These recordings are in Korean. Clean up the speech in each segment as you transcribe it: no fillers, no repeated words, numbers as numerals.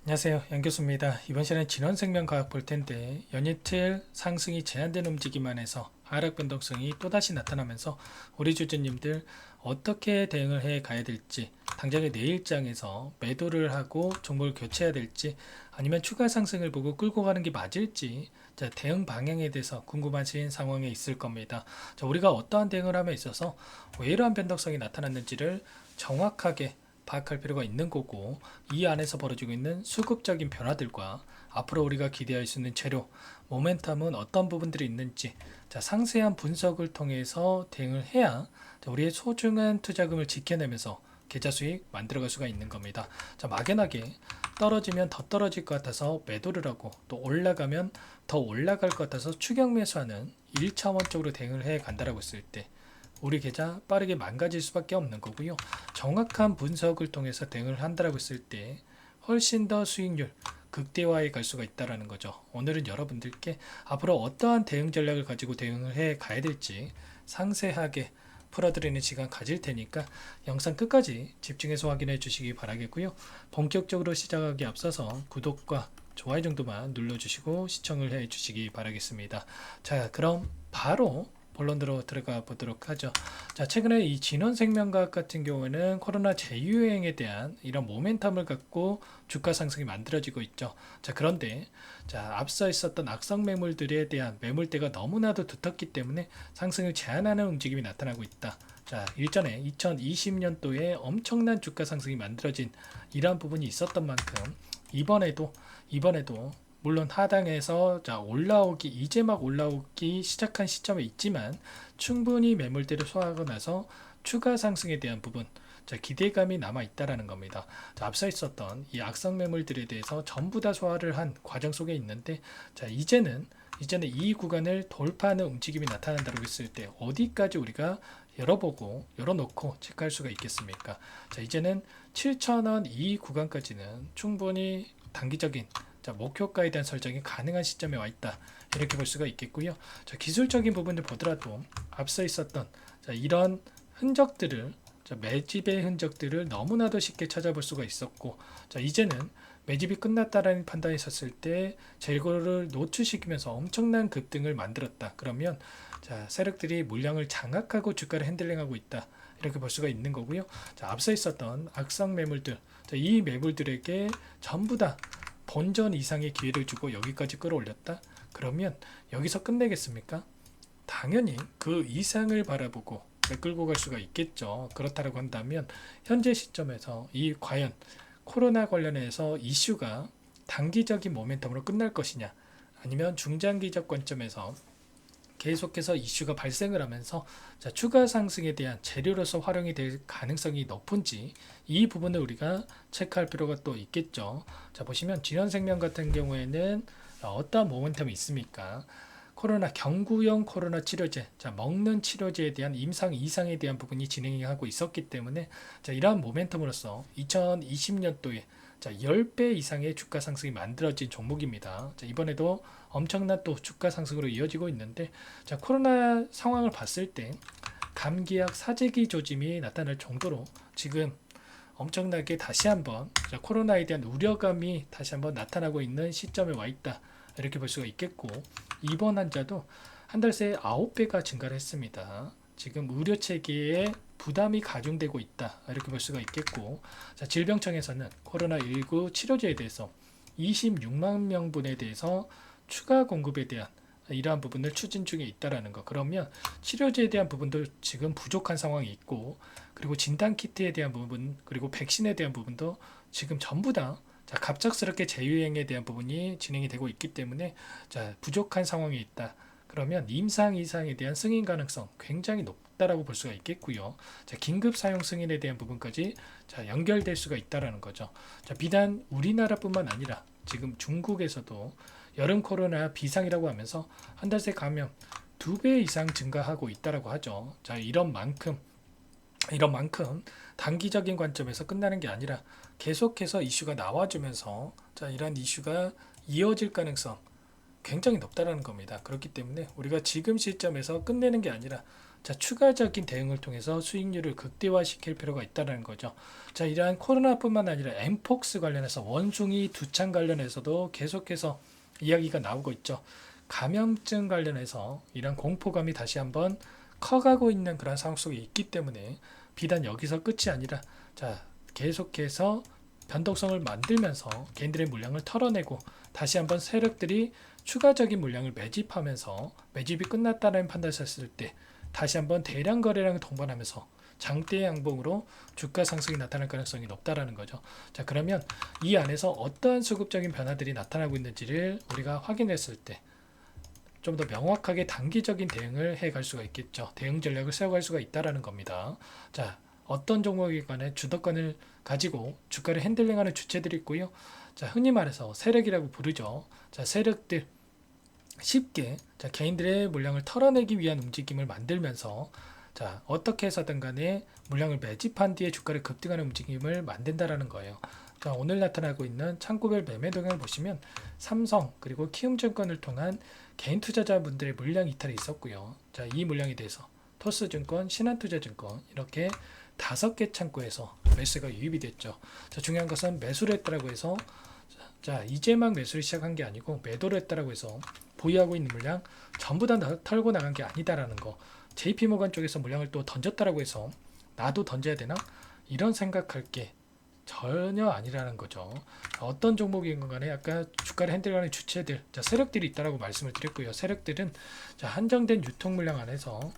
안녕하세요. 양교수입니다. 이번 시간에 진원생명과학 볼 텐데 연이틀 상승이 제한된 움직임만 해서 하락 변동성이 또다시 나타나면서 우리 주주님들 어떻게 대응을 해 가야 될지, 당장의 내일장에서 매도를 하고 종목을 교체해야 될지, 아니면 추가 상승을 보고 끌고 가는 게 맞을지, 대응 방향에 대해서 궁금하신 상황에 있을 겁니다. 우리가 어떠한 대응을 함에 있어서 왜 이러한 변동성이 나타났는지를 정확하게 파악할 필요가 있는 거고, 이 안에서 벌어지고 있는 수급적인 변화들과 앞으로 우리가 기대할 수 있는 재료, 모멘텀은 어떤 부분들이 있는지 상세한 분석을 통해서 대응을 해야 우리의 소중한 투자금을 지켜내면서 계좌 수익 만들어갈 수가 있는 겁니다. 막연하게 떨어지면 더 떨어질 것 같아서 매도를 하고, 또 올라가면 더 올라갈 것 같아서 추격 매수하는 1차원적으로 대응을 해 간다라고 했을 때 우리 계좌 빠르게 망가질 수밖에 없는 거고요. 정확한 분석을 통해서 대응을 한다라고 했을 때 훨씬 더 수익률 극대화해 갈 수가 있다라는 거죠. 오늘은 여러분들께 앞으로 어떠한 대응 전략을 가지고 대응을 해 가야 될지 상세하게 풀어드리는 시간 가질 테니까 영상 끝까지 집중해서 확인해 주시기 바라겠고요. 본격적으로 시작하기 앞서서 구독과 좋아요 정도만 눌러주시고 시청을 해 주시기 바라겠습니다. 자, 그럼 바로 본론으로 들어가 보도록 하죠. 자, 최근에 이 진원생명과학 같은 경우에는 코로나 재유행에 대한 이런 모멘텀을 갖고 주가 상승이 만들어지고 있죠. 자, 그런데 앞서 있었던 악성 매물들에 대한 매물대가 너무나도 두텁기 때문에 상승을 제한하는 움직임이 나타나고 있다. 자, 일전에 2020년도에 엄청난 주가 상승이 만들어진 이러한 부분이 있었던 만큼 이번에도 물론 하단에서 올라오기 이제 막 올라오기 시작한 시점에 있지만 충분히 매물대를 소화하고 나서 추가 상승에 대한 부분, 기대감이 남아 있다라는 겁니다. 앞서 있었던 이 악성 매물들에 대해서 전부 다 소화를 한 과정 속에 있는데, 이제는 이 구간을 돌파하는 움직임이 나타난다고 했을 때 어디까지 우리가 열어놓고 체크할 수가 있겠습니까? 이제는 7,000원 이 구간까지는 충분히 단기적인 목표가에 대한 설정이 가능한 시점에 와 있다, 이렇게 볼 수가 있겠고요. 기술적인 부분을 보더라도 앞서 있었던 이런 흔적들을, 매집의 흔적들을 너무나도 쉽게 찾아볼 수가 있었고, 이제는 매집이 끝났다라는 판단이 섰을 때 재고를 노출시키면서 엄청난 급등을 만들었다. 그러면 세력들이 물량을 장악하고 주가를 핸들링하고 있다, 이렇게 볼 수가 있는 거고요. 앞서 있었던 악성 매물들, 이 매물들에게 전부 다 본전 이상의 기회를 주고 여기까지 끌어올렸다. 그러면 여기서 끝내겠습니까? 당연히 그 이상을 바라보고 끌고 갈 수가 있겠죠. 그렇다고 한다면 현재 시점에서 이 과연 코로나 관련해서 이슈가 단기적인 모멘텀으로 끝날 것이냐, 아니면 중장기적 관점에서 계속해서 이슈가 발생을 하면서 추가 상승에 대한 재료로서 활용이 될 가능성이 높은지, 이 부분을 우리가 체크할 필요가 또 있겠죠. 보시면 진원생명 같은 경우에는 어떠한 모멘텀이 있습니까? 경구용 코로나 치료제, 먹는 치료제에 대한 임상 이상에 대한 부분이 진행하고 있었기 때문에 이러한 모멘텀으로서 2020년도에 10배 이상의 주가 상승이 만들어진 종목입니다. 이번에도 엄청난 또 주가 상승으로 이어지고 있는데, 코로나 상황을 봤을 때 감기약 사재기 조짐이 나타날 정도로 지금 엄청나게 다시 한번 코로나에 대한 우려감이 다시 한번 나타나고 있는 시점에 와 있다, 이렇게 볼 수가 있겠고, 입원 환자도 한 달 새에 9배가 증가를 했습니다. 지금 의료 체계에 부담이 가중되고 있다, 이렇게 볼 수가 있겠고, 질병청에서는 코로나19 치료제에 대해서 26만 명분에 대해서 추가 공급에 대한 이러한 부분을 추진 중에 있다라는 거. 그러면 치료제에 대한 부분도 지금 부족한 상황이 있고, 그리고 진단 키트에 대한 부분, 그리고 백신에 대한 부분도 지금 전부 다 갑작스럽게 재유행에 대한 부분이 진행이 되고 있기 때문에 부족한 상황이 있다. 그러면 임상 이상에 대한 승인 가능성 굉장히 높다라고 볼 수가 있겠고요. 긴급 사용 승인에 대한 부분까지 연결될 수가 있다라는 거죠. 비단 우리나라뿐만 아니라 지금 중국에서도 여름 코로나 비상이라고 하면서 한 달 새 감염 2배 이상 증가하고 있다라고 하죠. 이런 만큼 단기적인 관점에서 끝나는 게 아니라 계속해서 이슈가 나와주면서 이런 이슈가 이어질 가능성 굉장히 높다라는 겁니다. 그렇기 때문에 우리가 지금 시점에서 끝내는 게 아니라 자, 추가적인 대응을 통해서 수익률을 극대화시킬 필요가 있다는 거죠. 자, 이러한 코로나뿐만 아니라 엠폭스 관련해서 원숭이 두창 관련해서도 계속해서 이야기가 나오고 있죠. 감염증 관련해서 이런 공포감이 다시 한번 커가고 있는 그런 상황 속에 있기 때문에 비단 여기서 끝이 아니라 자, 계속해서 변동성을 만들면서 개인들의 물량을 털어내고 다시 한번 세력들이 추가적인 물량을 매집하면서 매집이 끝났다는 판단을 했을 때 다시 한번 대량 거래량을 동반하면서 장대 양봉으로 주가 상승이 나타날 가능성이 높다라는 거죠. 자, 그러면 이 안에서 어떠한 수급적인 변화들이 나타나고 있는지를 우리가 확인했을 때 좀 더 명확하게 단기적인 대응을 해갈 수가 있겠죠. 대응 전략을 세워갈 수가 있다라는 겁니다. 자, 어떤 종목에 관해 주도권을 가지고 주가를 핸들링하는 주체들이 있고요. 자, 흔히 말해서 세력이라고 부르죠. 자, 세력들 쉽게 자, 개인들의 물량을 털어내기 위한 움직임을 만들면서 자, 어떻게 해서든 간에 물량을 매집한 뒤에 주가를 급등하는 움직임을 만든다라는 거예요. 자, 오늘 나타나고 있는 창구별 매매 동향을 보시면 삼성 그리고 키움증권을 통한 개인 투자자분들의 물량 이탈이 있었고요. 자, 이 물량에 대해서 토스증권, 신한투자증권 이렇게 5개 창구에서 매수가 유입이 됐죠. 자, 중요한 것은 매수를 했다라고 해서 자, 이제 막 매수를 시작한 게 아니고 매도를 했다라고 해서 보유하고 있는 물량 전부 다 털고 나간 게 아니다라는 거. JP모건 쪽에서 물량을 또 던졌다라고 해서 나도 던져야 되나? 이런 생각할 게 전혀 아니라는 거죠. 어떤 종목인 간에 아까 주가를 핸들하는 주체들, 자, 세력들이 있다라고 말씀을 드렸고요. 세력들은 자, 한정된 유통 물량 안에서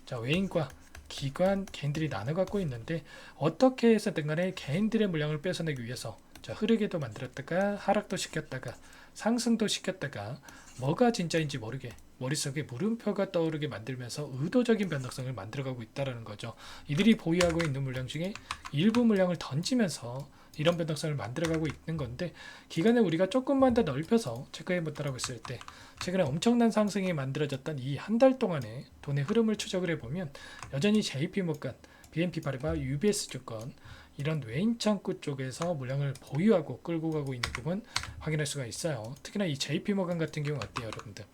자, 외인과 기관, 개인들이 나눠 갖고 있는데 어떻게 해서든 간에 개인들의 물량을 뺏어내기 위해서 자, 흐르게도 만들었다가 하락도 시켰다가 상승도 시켰다가 뭐가 진짜인지 모르게 머릿속에 물음표가 떠오르게 만들면서 의도적인 변동성을 만들어가고 있다는 거죠. 이들이 보유하고 있는 물량 중에 일부 물량을 던지면서 이런 변동성을 만들어가고 있는 건데 기간에 우리가 조금만 더 넓혀서 체크해본다라고 했을 때 최근에 엄청난 상승이 만들어졌던 이 한 달 동안의 돈의 흐름을 추적을 해보면 여전히 JP모건, BNP 파리바, UBS증권 이런 외인 창구 쪽에서 물량을 보유하고 끌고 가고 있는 부분 확인할 수가 있어요. 특히나 이 JP모건 같은 경우 어때요, 여러분들?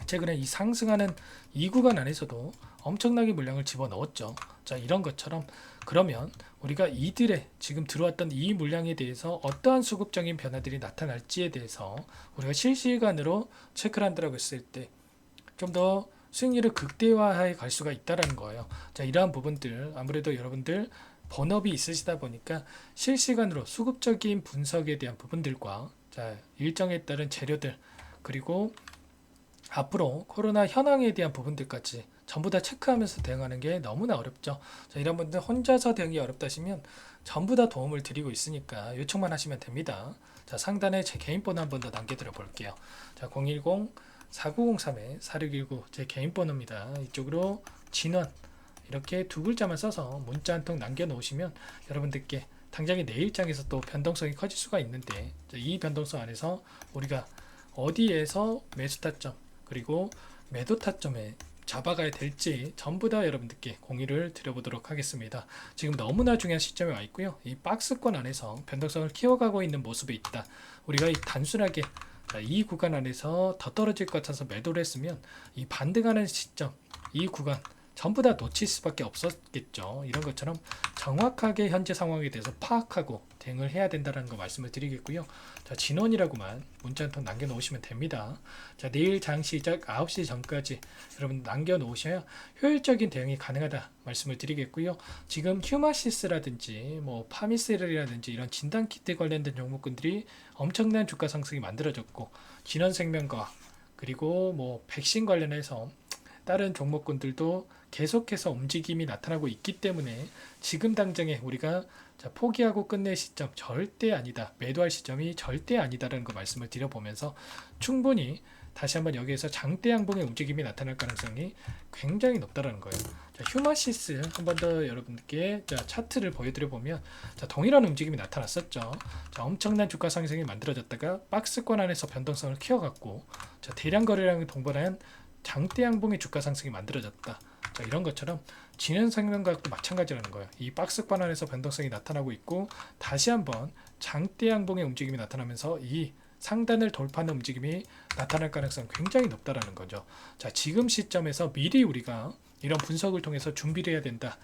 최근에 이 상승하는 이 구간 안에서도 엄청나게 물량을 집어넣었죠. 자, 이런 것처럼 그러면 우리가 이들의 지금 들어왔던 이 물량에 대해서 어떠한 수급적인 변화들이 나타날지에 대해서 우리가 실시간으로 체크를 한다고 했을 때 좀 더 수익률을 극대화해 갈 수가 있다라는 거예요. 자, 이러한 부분들 아무래도 여러분들 본업이 있으시다 보니까 실시간으로 수급적인 분석에 대한 부분들과 자, 일정에 따른 재료들 그리고 앞으로 코로나 현황에 대한 부분들까지 전부 다 체크하면서 대응하는 게 너무나 어렵죠. 자, 이런 분들 혼자서 대응이 어렵다시면 전부 다 도움을 드리고 있으니까 요청만 하시면 됩니다. 자, 상단에 제 개인 번호 한 번 더 남겨드려 볼게요. 자, 010-4903-4619 제 개인 번호입니다. 이쪽으로 진원 이렇게 두 글자만 써서 문자 한 통 남겨놓으시면 여러분들께 당장에 내일장에서 또 변동성이 커질 수가 있는데 이 변동성 안에서 우리가 어디에서 매수 타점 그리고 매도 타점에 잡아가야 될지 전부 다 여러분들께 공유를 드려보도록 하겠습니다. 지금 너무나 중요한 시점에 와 있고요. 이 박스권 안에서 변동성을 키워가고 있는 모습에 있다. 우리가 이 단순하게 이 구간 안에서 더 떨어질 것 같아서 매도를 했으면 이 반등하는 시점, 이 구간 전부 다 놓칠 수밖에 없었겠죠. 이런 것처럼 정확하게 현재 상황에 대해서 파악하고 대응을 해야 된다는 거 말씀을 드리겠고요. 자, 진원이라고만 문자 한 통 남겨놓으시면 됩니다. 자, 내일 장 시작 9시 전까지 여러분 남겨놓으셔야 효율적인 대응이 가능하다 말씀을 드리겠고요. 지금 휴마시스라든지 뭐 파미세르라든지 이런 진단키트 관련된 종목군들이 엄청난 주가 상승이 만들어졌고 진원생명과학 그리고 뭐 백신 관련해서 다른 종목군들도 계속해서 움직임이 나타나고 있기 때문에 지금 당장에 우리가 포기하고 끝낼 시점 절대 아니다. 매도할 시점이 절대 아니다라는 거 말씀을 드려보면서 충분히 다시 한번 여기에서 장대 양봉의 움직임이 나타날 가능성이 굉장히 높다라는 거예요. 자, 휴마시스 한 번 더 여러분께 차트를 보여드려 보면 동일한 움직임이 나타났었죠. 자, 엄청난 주가 상승이 만들어졌다가 박스권 안에서 변동성을 키워갖고 대량 거래량을 동반한 장대 양봉의 주가 상승이 만들어졌다. 자, 이런 것처럼 진현생명과학도 마찬가지라는 거예요. 이 박스권 안에서 변동성이 나타나고 있고 다시 한번 장대 양봉의 움직임이 나타나면서 이 상단을 돌파하는 움직임이 나타날 가능성이 굉장히 높다라는 거죠. 자, 지금 시점에서 미리 우리가 이런 분석을 통해서 준비를 해야 된다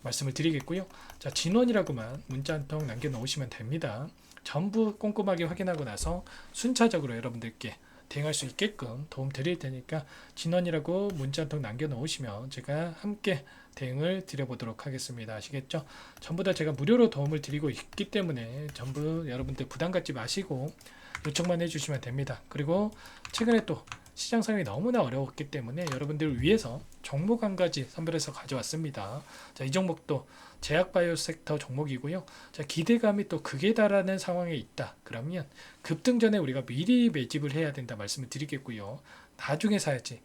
말씀을 드리겠고요. 자, 진원이라고만 문자 한 통 남겨놓으시면 됩니다. 전부 꼼꼼하게 확인하고 나서 순차적으로 여러분들께 대응할 수 있게끔 도움 드릴 테니까 진원이라고 문자 한 통 남겨놓으시면 제가 함께 대응을 드려보도록 하겠습니다. 아시겠죠? 전부 다 제가 무료로 도움을 드리고 있기 때문에 전부 여러분들 부담 갖지 마시고 요청만 해주시면 됩니다. 그리고 최근에 또 시장 상황이 너무나 어려웠기 때문에 여러분들을 위해서 종목 한 가지 선별해서 가져왔습니다. 자, 이 종목도 제약바이오 섹터 종목이고요. 자, 기대감이 또 극에 달하는 상황에 있다. 그러면 급등 전에 우리가 미리 매집을 해야 된다 말씀을 드리겠고요. 나중에 사야지.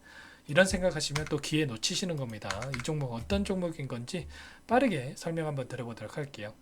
이런 생각하시면 또 기회 놓치시는 겁니다. 이 종목 어떤 종목인 건지 빠르게 설명 한번 드려보도록 할게요.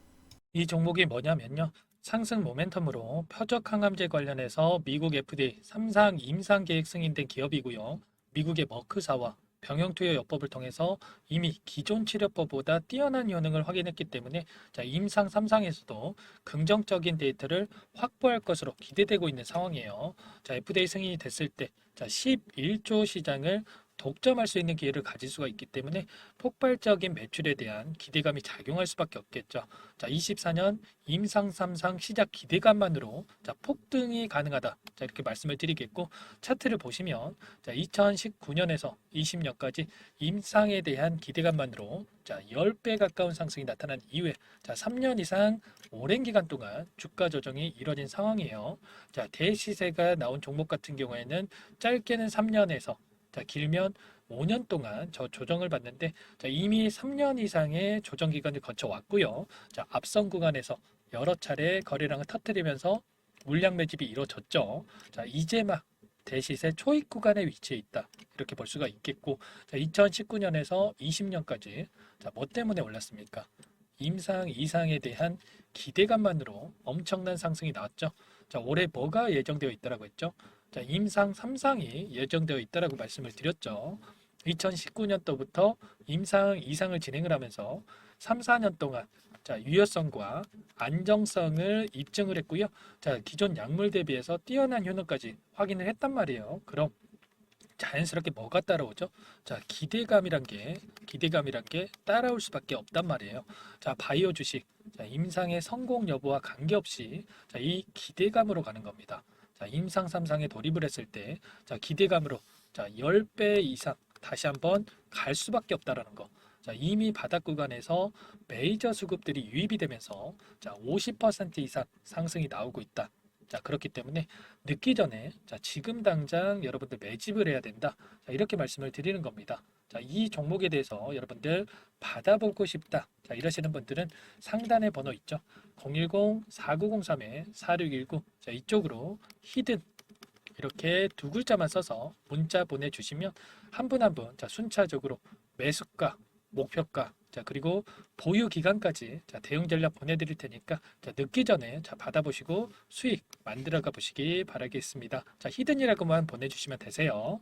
이 종목이 뭐냐면요. 상승 모멘텀으로 표적 항암제 관련해서 미국 FDA 3상 임상 계획 승인된 기업이고요. 미국의 머크사와 병용투여 요법을 통해서 이미 기존 치료법보다 뛰어난 효능을 확인했기 때문에 임상 3상에서도 긍정적인 데이터를 확보할 것으로 기대되고 있는 상황이에요. FDA 승인이 됐을 때 11조 시장을 독점할 수 있는 기회를 가질 수가 있기 때문에 폭발적인 매출에 대한 기대감이 작용할 수밖에 없겠죠. 24년 임상 3상 시작 기대감만으로 폭등이 가능하다. 이렇게 말씀을 드리겠고, 차트를 보시면 2019년에서 20년까지 임상에 대한 기대감만으로 10배 가까운 상승이 나타난 이후에 3년 이상 오랜 기간 동안 주가 조정이 이뤄진 상황이에요. 대시세가 나온 종목 같은 경우에는 짧게는 3년에서 길면 5년 동안 저 조정을 받는데 이미 3년 이상의 조정 기간을 거쳐왔고요. 앞선 구간에서 여러 차례 거래량을 터뜨리면서 물량 매집이 이루어졌죠. 이제 막 대시세 초입 구간에 위치해 있다. 이렇게 볼 수가 있겠고, 2019년에서 20년까지 뭐 때문에 올랐습니까? 임상 이상에 대한 기대감만으로 엄청난 상승이 나왔죠. 올해 뭐가 예정되어 있다라고 했죠? 임상 3상이 예정되어 있다라고 말씀을 드렸죠. 2019년도부터 임상 2상을 진행을 하면서 3, 4년 동안 유효성과 안정성을 입증을 했고요. 기존 약물 대비해서 뛰어난 효능까지 확인을 했단 말이에요. 그럼 자연스럽게 뭐가 따라오죠? 기대감이란 게 따라올 수밖에 없단 말이에요. 바이오 주식, 임상의 성공 여부와 관계없이 이 기대감으로 가는 겁니다. 임상 3상에 돌입을 했을 때 기대감으로 10배 이상 다시 한번 갈 수밖에 없다라는 거. 이미 바닥 구간에서 메이저 수급들이 유입이 되면서 50% 이상 상승이 나오고 있다. 그렇기 때문에 늦기 전에 지금 당장 여러분들 매집을 해야 된다. 이렇게 말씀을 드리는 겁니다. 이 종목에 대해서 여러분들 받아보고 싶다. 이러시는 분들은 상단에 번호 있죠. 010-4903-4619 이쪽으로 히든 이렇게 두 글자만 써서 문자 보내주시면 한 분 한 분 순차적으로 매수가, 목표가, 그리고 보유 기간까지 대응 전략 보내드릴 테니까 늦기 전에 받아보시고 수익 만들어가 보시기 바라겠습니다. 히든이라고만 보내주시면 되세요.